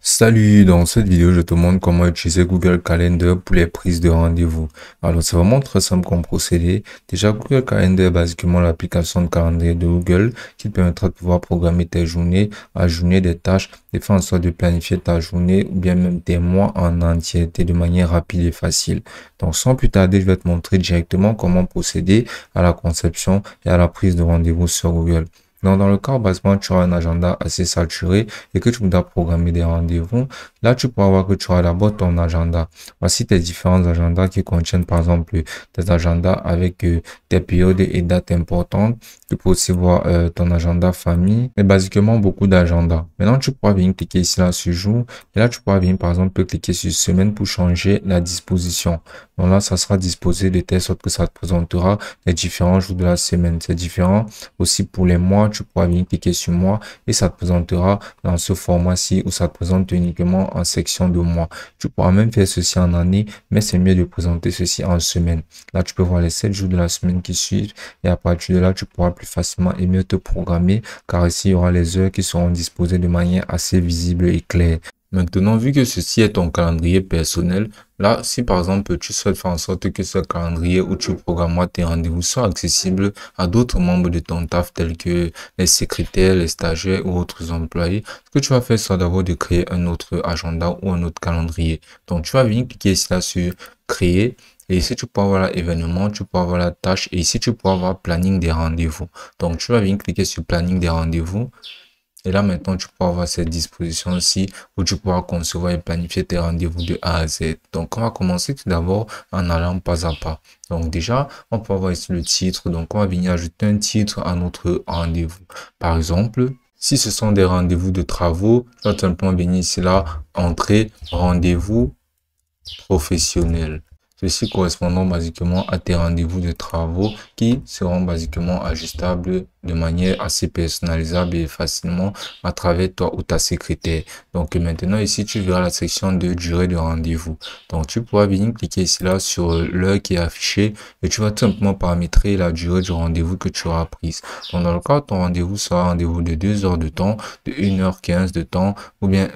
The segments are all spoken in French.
Salut, dans cette vidéo, je te montre comment utiliser Google Calendar pour les prises de rendez-vous. Alors, c'est vraiment très simple comme procédé. Déjà, Google Calendar est basiquement l'application de calendrier de Google qui te permettra de pouvoir programmer tes journées, ajourner des tâches et faire en sorte de planifier ta journée ou bien même tes mois en entièreté de manière rapide et facile. Donc, sans plus tarder, je vais te montrer directement comment procéder à la conception et à la prise de rendez-vous sur Google. Donc, dans le cas où, basiquement, tu auras un agenda assez saturé et que tu voudras programmer des rendez-vous, là, tu pourras voir que tu auras d'abord ton agenda. Voici tes différents agendas qui contiennent, par exemple, tes agendas avec tes périodes et dates importantes. Tu peux aussi voir ton agenda famille, mais basiquement beaucoup d'agendas. Maintenant, tu pourras venir cliquer ici, là, sur jour. Et là, tu pourras venir, par exemple, cliquer sur semaine pour changer la disposition. Donc là, ça sera disposé de telle sorte que ça te présentera les différents jours de la semaine. C'est différent aussi pour les mois. Tu pourras venir cliquer sur mois et ça te présentera dans ce format-ci où ça te présente uniquement en section de mois. Tu pourras même faire ceci en année, mais c'est mieux de présenter ceci en semaine. Là, tu peux voir les 7 jours de la semaine qui suivent et à partir de là, tu pourras plus facilement et mieux te programmer car ici, il y aura les heures qui seront disposées de manière assez visible et claire. Maintenant, vu que ceci est ton calendrier personnel, là, si par exemple tu souhaites faire en sorte que ce calendrier où tu programmes tes rendez-vous soit accessible à d'autres membres de ton taf tels que les secrétaires, les stagiaires ou autres employés, ce que tu vas faire, c'est d'abord de créer un autre agenda ou un autre calendrier. Donc, tu vas venir cliquer ici là sur créer. Et ici, tu peux avoir l'événement, tu peux avoir la tâche et ici, tu peux avoir planning des rendez-vous. Donc, tu vas venir cliquer sur planning des rendez-vous. Et là, maintenant, tu pourras avoir cette disposition-ci où tu pourras concevoir et planifier tes rendez-vous de A à Z. Donc, on va commencer tout d'abord en allant pas à pas. Donc, déjà, on peut avoir ici le titre. Donc, on va venir ajouter un titre à notre rendez-vous. Par exemple, si ce sont des rendez-vous de travaux, tu vas tout simplement venir ici là, entrée, rendez-vous professionnel. Ceci correspondant basiquement à tes rendez-vous de travaux qui seront basiquement ajustables de manière assez personnalisable et facilement à travers toi ou ta secrétaire. Donc maintenant ici tu verras la section de durée de rendez-vous. Donc tu pourras venir cliquer ici là sur l'heure qui est affichée et tu vas tout simplement paramétrer la durée du rendez-vous que tu auras prise. Donc dans le cas où ton rendez-vous sera un rendez-vous de 2 heures de temps, de 1h15 de temps ou bien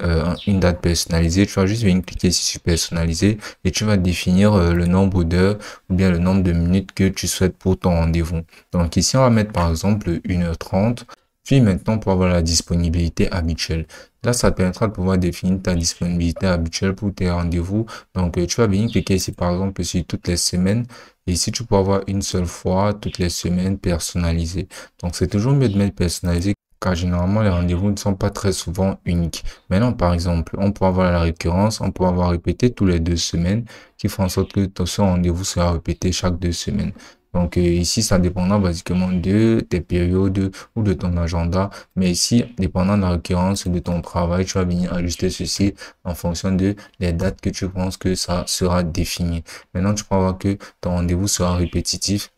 une date personnalisée, tu vas juste venir cliquer ici sur personnaliser et tu vas définir le nombre d'heures ou bien le nombre de minutes que tu souhaites pour ton rendez-vous. Donc ici, on va mettre par exemple 1h30. Puis maintenant, pour avoir la disponibilité habituelle. Là, ça te permettra de pouvoir définir ta disponibilité habituelle pour tes rendez-vous. Donc, tu vas venir cliquer ici par exemple sur toutes les semaines. Et ici, tu peux avoir une seule fois toutes les semaines personnalisées. Donc, c'est toujours mieux de mettre personnalisé car généralement, les rendez-vous ne sont pas très souvent uniques. Maintenant, par exemple, on peut avoir la récurrence, on peut avoir répété tous les 2 semaines qui font en sorte que ce rendez-vous sera répété chaque 2 semaines. Donc ici, ça dépendra basiquement de tes périodes ou de ton agenda. Mais ici, dépendant de la récurrence de ton travail, tu vas venir ajuster ceci en fonction de les dates que tu penses que ça sera défini. Maintenant, tu peux voir que ton rendez-vous sera répétitif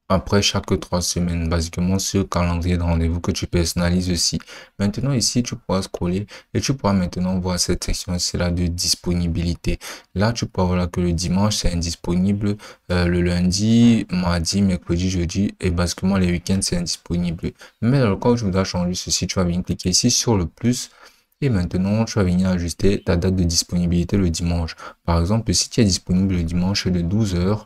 après chaque 3 semaines, basiquement ce calendrier de rendez-vous que tu personnalises aussi. Maintenant ici, tu pourras scroller et tu pourras maintenant voir cette section, c'est là de disponibilité. Là, tu pourras voir que le dimanche, c'est indisponible, le lundi, mardi, mercredi, jeudi et basiquement les week-ends, c'est indisponible. Mais dans le cas où je voudrais changer ceci, tu vas venir cliquer ici sur le plus. Et maintenant, tu vas venir ajuster ta date de disponibilité le dimanche. Par exemple, si tu es disponible le dimanche de 12h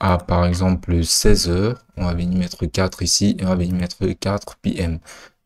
à par exemple 16h, on va venir mettre 4 ici et on va venir mettre 4 PM.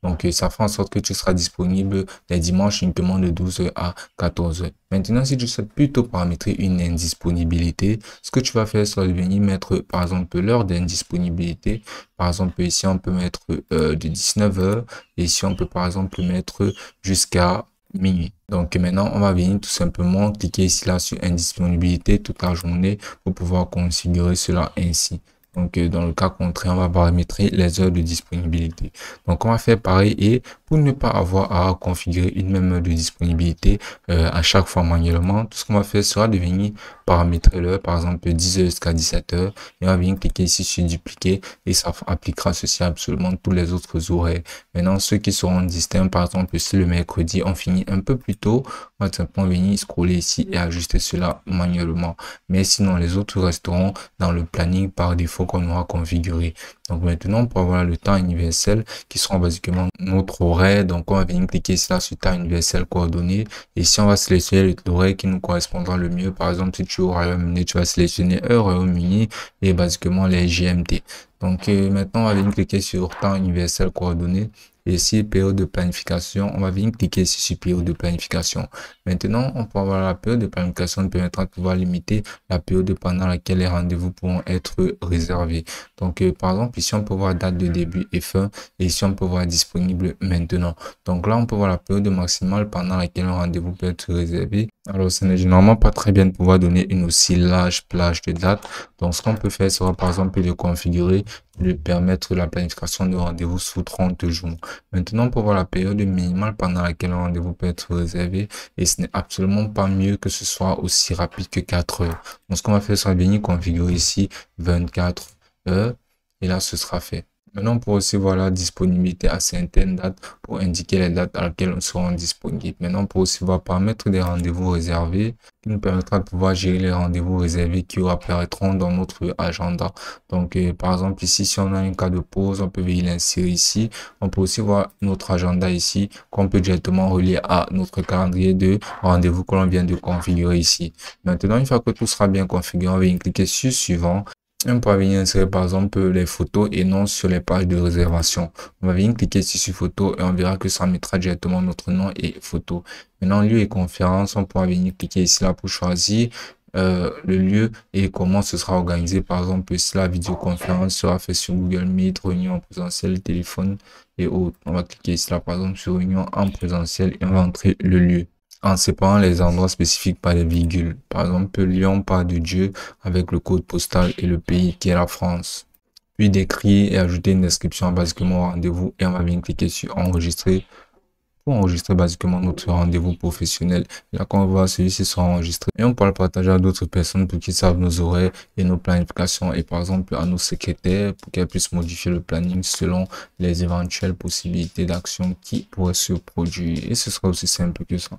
Donc ça fera en sorte que tu seras disponible les dimanches uniquement de 12h à 14h. Maintenant, si tu souhaites plutôt paramétrer une indisponibilité, ce que tu vas faire, c'est venir mettre par exemple l'heure d'indisponibilité. Par exemple, ici on peut mettre de 19h et ici on peut par exemple mettre jusqu'à minuit. Donc maintenant, on va venir tout simplement cliquer ici là sur indisponibilité toute la journée pour pouvoir configurer cela ainsi. Donc dans le cas contraire, on va paramétrer les heures de disponibilité. Donc on va faire pareil et pour ne pas avoir à configurer une même heure de disponibilité à chaque fois manuellement, tout ce qu'on va faire sera de venir paramétrer l'heure, par exemple 10h jusqu'à 17h et on va venir cliquer ici sur dupliquer et ça appliquera ceci à absolument tous les autres horaires. Maintenant, ceux qui seront distincts, par exemple, si le mercredi, on finit un peu plus tôt, on va simplement venir scroller ici et ajuster cela manuellement. Mais sinon, les autres resteront dans le planning par défaut l'info qu'on aura configurée. Donc maintenant, pour avoir le temps universel qui sera basiquement notre horaire, donc on va venir cliquer ici là sur temps universel coordonnées. Et ici, on va sélectionner l'horaire qui nous correspondra le mieux. Par exemple, si tu es au Royaume-Uni, tu vas sélectionner heure Royaume-Uni et basiquement les GMT. Donc maintenant, on va venir cliquer sur temps universel coordonnées. Et ici, période de planification, on va venir cliquer ici sur période de planification. Maintenant, on peut avoir la période de planification qui permettra de pouvoir limiter la période pendant laquelle les rendez-vous pourront être réservés. Donc, par exemple, ici, on peut voir date de début et fin. Et ici, on peut voir disponible maintenant. Donc là, on peut voir la période maximale pendant laquelle un rendez-vous peut être réservé. Alors, ce n'est généralement pas très bien de pouvoir donner une aussi large plage de date. Donc, ce qu'on peut faire sera, par exemple, de configurer, de permettre la planification de rendez-vous sous 30 jours. Maintenant, pour voir la période minimale pendant laquelle un rendez-vous peut être réservé, et ce n'est absolument pas mieux que ce soit aussi rapide que 4 heures. Donc, ce qu'on va faire, c'est venir configurer ici 24 heures, et là, ce sera fait. Maintenant, on peut aussi voir la disponibilité à certaines dates pour indiquer les dates à laquelle on sera disponible. Maintenant, on peut aussi voir paramètres des rendez-vous réservés qui nous permettra de pouvoir gérer les rendez-vous réservés qui apparaîtront dans notre agenda. Donc, par exemple, ici, si on a un cas de pause, on peut venir l'insérer ici. On peut aussi voir notre agenda ici qu'on peut directement relier à notre calendrier de rendez-vous que l'on vient de configurer ici. Maintenant, une fois que tout sera bien configuré, on va venir cliquer sur suivant. On peut venir insérer par exemple les photos et non sur les pages de réservation. On va venir cliquer ici sur photo et on verra que ça mettra directement notre nom et photo. Maintenant, lieu et conférence, on pourra venir cliquer ici là pour choisir le lieu et comment ce sera organisé. Par exemple, si la vidéoconférence sera faite sur Google Meet, réunion en présentiel, téléphone et autres. On va cliquer ici là par exemple sur réunion en présentiel et on va entrer le lieu en séparant les endroits spécifiques par les virgules. Par exemple, Lyon, Pas de Dieu, avec le code postal et le pays qui est la France. Puis d'écrire et ajouter une description basiquement au rendez-vous et on va bien cliquer sur enregistrer pour enregistrer basiquement notre rendez-vous professionnel. Et là, quand on voit celui-ci sera enregistré et on peut le partager à d'autres personnes pour qu'ils savent nos horaires et nos planifications et par exemple à nos secrétaires pour qu'elles puissent modifier le planning selon les éventuelles possibilités d'action qui pourraient se produire. Et ce sera aussi simple que ça.